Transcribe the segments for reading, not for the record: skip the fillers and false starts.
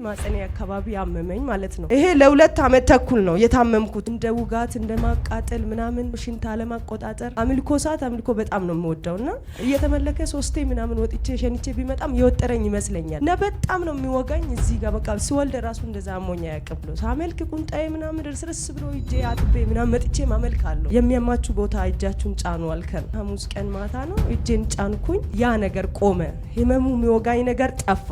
ማጸኔ አካባቢ ያመመኝ ማለት ነው። ይሄ ለ2 አመት ተኩል ነው የታመምኩት። እንደ ውጋት እንደ ማቃጠል ምናምን ሽንታ ለማቆጣጠር አምልኮ ሰዓት አምልኮ በጣም ነው የምወደውና እየተመለከ 3 ምናምን ወጥቼ ሸንቼ ቢመጣም የወጠረኝ ይመስለኛል እና በጣም ነው የሚወጋኝ። እዚህ ጋር በቃ ስወልድ ራሱ እንደዛ አሞኛ ያቀብሎ ሳመልክ ቁንጣዬ ምናምን ድርስርስ ብሎ እጄ አጥቤ ምናምን መጥቼ ማመልካለሁ። የሚያማችሁ ቦታ እጃችሁን ጫኑ አልከን። ሐሙስ ቀን ማታ ነው እጄን ጫንኩኝ። ያ ነገር ቆመ። ህመሙ የሚወጋኝ ነገር ጠፋ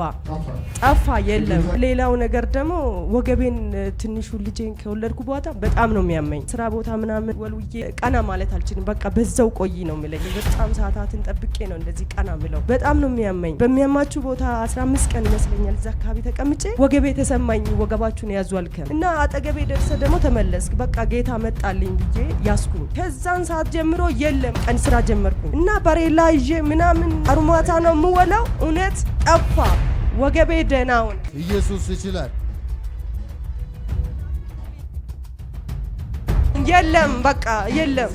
የለም። ሌላው ነገር ደግሞ ወገቤን ትንሹ ልጄን ከወለድኩ በኋላ በጣም ነው የሚያመኝ። ስራ ቦታ ምናምን ወልውዬ ቀና ማለት አልችልም። በቃ በዛው ቆይ ነው የሚለኝ። በጣም ሰዓታትን ጠብቄ ነው እንደዚህ ቀና ምለው። በጣም ነው የሚያመኝ። በሚያማችሁ ቦታ 15 ቀን ይመስለኛል እዛ አካባቢ ተቀምጬ ወገቤ ተሰማኝ። ወገባችሁን ያዙ አልከን እና አጠገቤ ደርሰ ደግሞ ተመለስክ። በቃ ጌታ መጣልኝ ብዬ ያስኩኝ። ከዛን ሰዓት ጀምሮ የለም ቀን ስራ ጀመርኩኝ እና በሬላ ይዤ ምናምን አሩማታ ነው የምወለው። እውነት ጠፋ። ወገቤ ደናውን ኢየሱስ ይችላል። የለም በቃ የለም።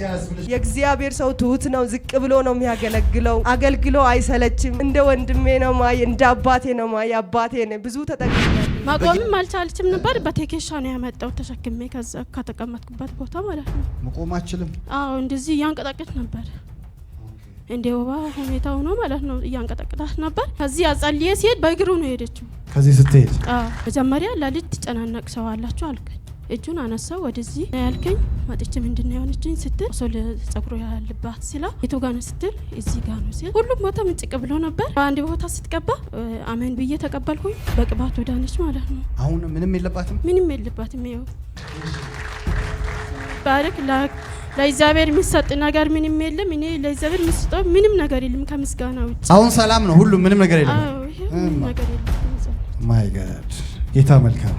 የእግዚአብሔር ሰው ትሁት ነው። ዝቅ ብሎ ነው የሚያገለግለው። አገልግሎ አይሰለችም። እንደ ወንድሜ ነው ማይ፣ እንደ አባቴ ነው ማይ። አባቴ ነው። ብዙ ተጠቅመናል። ማቆምም አልቻለችም ነበር። በቴኬሻ ነው ያመጣው ተሸክሜ ከዛ ከተቀመጥኩበት ቦታ ማለት ነው። መቆም አልችልም። አዎ እንደዚህ ያንቀጣቀጥ ነበር። እንደ ወባ ሁኔታው ነው ማለት ነው። ያንቀጣቀጣት ነበር። ከዚህ አጸልዬ ሲሄድ በእግሩ ነው ሄደችው። ከዚህ ስትሄድ መጀመሪያ ለልጅ ተጨናነቅ ሰው አላችሁ አልከኝ። እጁን አነሳው ወደዚህ ያልከኝ ማጥቼ ምንድነው የሆነችኝ ስትል ሶል ጸጉሩ ያልባት ሲላ የቶጋነ ስትል እዚህ ጋር ነው ሲል ሁሉም ቦታ ምንጭቅ ብሎ ነበር። በአንድ ቦታ ስትቀባ አሜን ብዬ ተቀበልኩኝ። በቅባት ወዳነች ማለት ነው። አሁን ምንም የለባትም። ይኸው ባረክ ለእግዚአብሔር የሚሰጥ ነገር ምንም የለም። እኔ ለእግዚአብሔር የሚሰጠው ምንም ነገር የለም ከምስጋና ውጭ። አሁን ሰላም ነው። ሁሉ ምንም ነገር የለም። ምንም ነገር የለም። ማይ ጋድ ጌታ መልካም።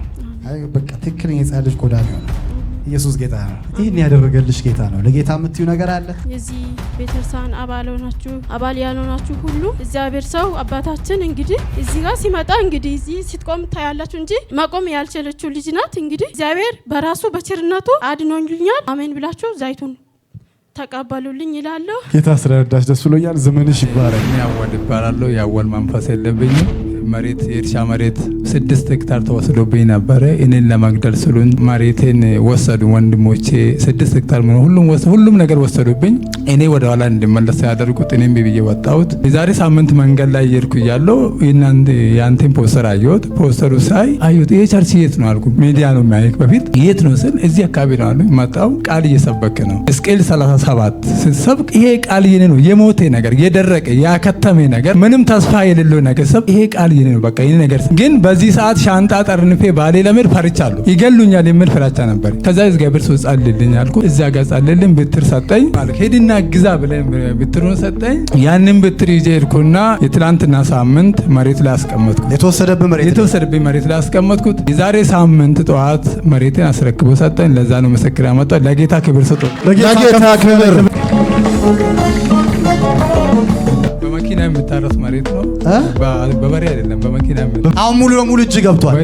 አይ በቃ ትክክለኛ የጻድቅ ልጅ ጎዳና ነው። ኢየሱስ ጌታ ነው። ይሄን ያደረገልሽ ጌታ ነው። ለጌታ የምትዩ ነገር አለ። የዚህ ቤተክርስቲያን አባል ያልሆናችሁ ሁሉ እግዚአብሔር ሰው አባታችን እንግዲህ እዚህ ጋር ሲመጣ እንግዲህ እዚህ ስትቆም ታያላችሁ እንጂ መቆም ያልቻለችው ልጅ ናት። እንግዲህ እግዚአብሔር በራሱ በቸርነቱ አድኖኛል። አሜን ብላችሁ ዘይቱን ተቀበሉልኝ ይላለሁ። ጌታ ስለረዳሽ ደስ ብሎኛል። ዘመንሽ ይባረክ። ያወል ይባላለሁ። ያወል መንፈስ የለብኝም። መሬት የእርሻ መሬት 6 ሄክታር ተወስዶብኝ ነበረ። እኔን ለመግደል ስሉን መሬቴን ወሰዱ ወንድሞቼ። 6 ሄክታር ሁሉም ነገር ወሰዱብኝ። እኔ ወደ ኋላ እንድመለስ ያደርጉት እኔም ብዬ ወጣሁት። የዛሬ ሳምንት መንገድ ላይ እየሄድኩ እያለሁ የአንተን ፖስተር አየሁት። ፖስተሩ ሳይ አየሁት። ይሄ ቸርች የት ነው አልኩ። ሚዲያ ነው የሚያየክ በፊት የት ነው ስል እዚህ አካባቢ ነው አሉ። መጣሁ። ቃል እየሰበክ ነው። ሕዝቅኤል 37 ስትሰብክ ይሄ ቃል የኔ ነው። የሞቴ ነገር፣ የደረቀ ያከተመ ነገር፣ ምንም ተስፋ የሌለው ነገር ሰብ ይሄ ቃል የኔ ነው። በቃ ይሄ ነገር ግን በዚህ ሰዓት ሻንጣ ጠርንፌ ባሌ ለምን ፈርቻለሁ። ይገሉኛል የሚል ፍራቻ ነበር። ከዛ እግዚአብሔር ሰው ጸልልኝ አልኩ። እዛ ጋር ጸልልኝ ብትር ሰጠኝ ማለት ሄድና ግዛ ብለኝ ብትሩን ሰጠኝ። ያንን ብትር ይዤ ሄድኩና የትላንትና ሳምንት መሬት ላይ አስቀመጥኩ። የተወሰደብኝ መሬት ላይ አስቀመጥኩት። የዛሬ ሳምንት ጠዋት መሬትን አስረክቦ ሰጠኝ። ለዛ ነው ምስክር ያመጣው። ለጌታ ክብር ሰጠው። ለጌታ ክብር። በመኪና የምታረስ መሬት ነው። በበሬ አይደለም፣ በመኪና። አሁን ሙሉ በሙሉ እጅ ገብቷል።